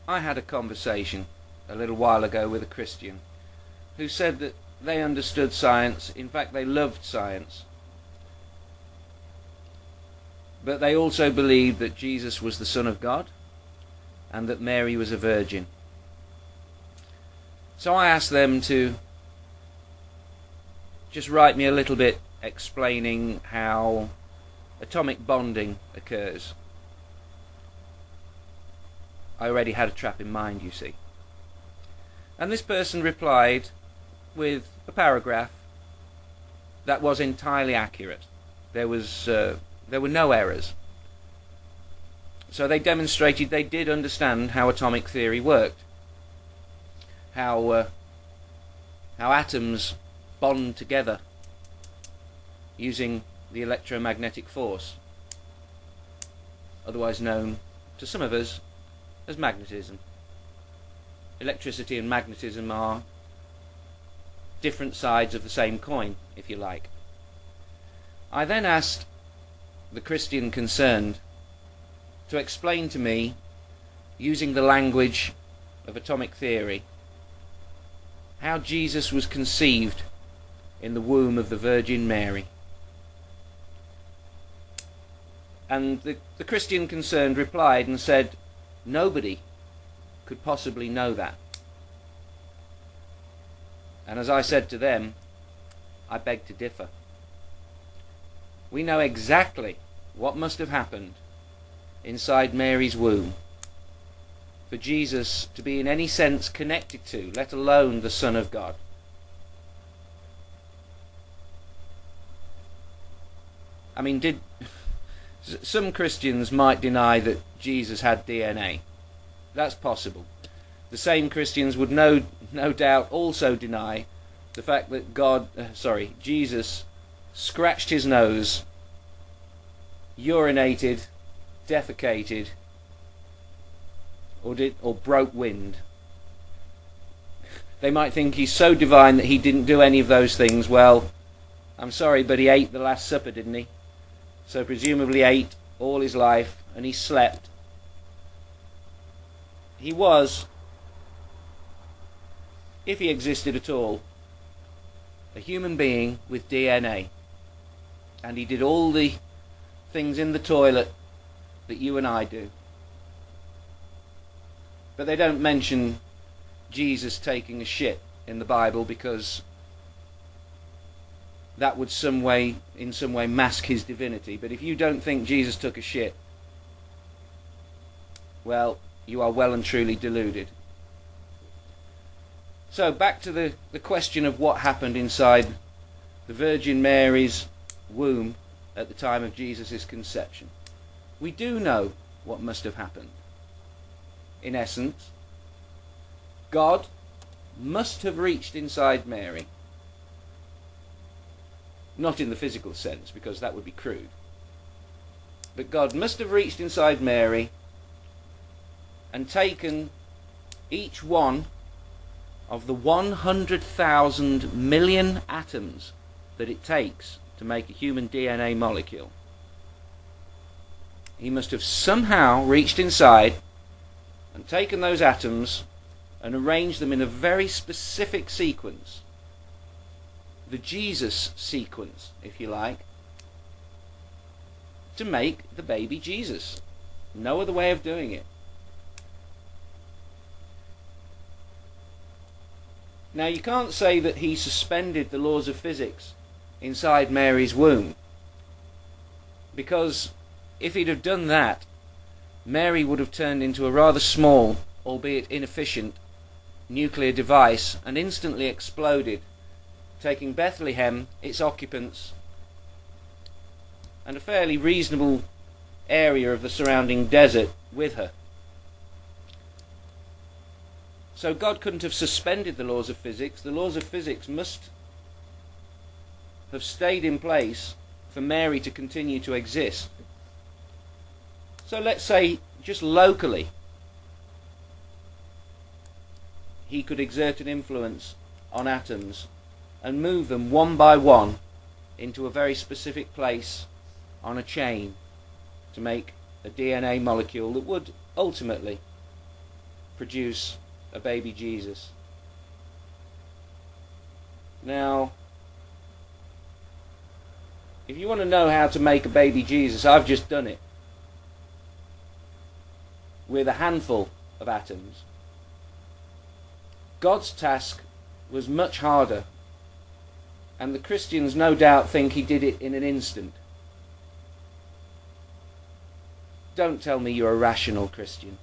I had a conversation a little while ago with a Christian who said that they understood science, in fact they loved science, but they also believed that Jesus was the Son of God and that Mary was a virgin. So I asked them to just write me a little bit explaining how atomic bonding occurs. I already had a trap in mind, you see. And this person replied with a paragraph that was entirely accurate. There were no errors. So they demonstrated they did understand how atomic theory worked, how atoms bond together using the electromagnetic force, otherwise known to some of us as magnetism. Electricity and magnetism are different sides of the same coin, if you like. I then asked the Christian concerned to explain to me, using the language of atomic theory, how Jesus was conceived in the womb of the Virgin Mary. And the Christian concerned replied and said, nobody could possibly know that. And as I said to them, I beg to differ. We know exactly what must have happened inside Mary's womb for Jesus to be in any sense connected to, let alone the Son of God. I mean, some Christians might deny that Jesus had DNA. That's possible. The same Christians would no doubt also deny the fact that Jesus scratched his nose, urinated, defecated, or broke wind. They might think he's so divine that he didn't do any of those things. Well, I'm sorry, but he ate the Last Supper, didn't he? So presumably ate all his life, and he slept. He was, if he existed at all, a human being with DNA. And he did all the things in the toilet that you and I do. But they don't mention Jesus taking a shit in the Bible, because that would in some way mask his divinity. But if you don't think Jesus took a shit, well, you are well and truly deluded. So back to the question of what happened inside the Virgin Mary's womb at the time of Jesus' conception. We do know what must have happened. In essence, God must have reached inside Mary. Not in the physical sense, because that would be crude. But God must have reached inside Mary and taken each one of the 100,000 million atoms that it takes to make a human DNA molecule. He must have somehow reached inside and taken those atoms and arranged them in a very specific sequence. The Jesus sequence, if you like, to make the baby Jesus. No other way of doing it. Now, you can't say that he suspended the laws of physics inside Mary's womb, because if he'd have done that, Mary would have turned into a rather small, albeit inefficient, nuclear device and instantly exploded, taking Bethlehem, its occupants, and a fairly reasonable area of the surrounding desert with her. So God couldn't have suspended the laws of physics. The laws of physics must have stayed in place for Mary to continue to exist. So let's say, just locally, he could exert an influence on atoms and move them one by one into a very specific place on a chain to make a DNA molecule that would ultimately produce a baby Jesus. Now, if you want to know how to make a baby Jesus, I've just done it with a handful of atoms. God's task was much harder, and the Christians no doubt think he did it in an instant. Don't tell me you're a rational Christian.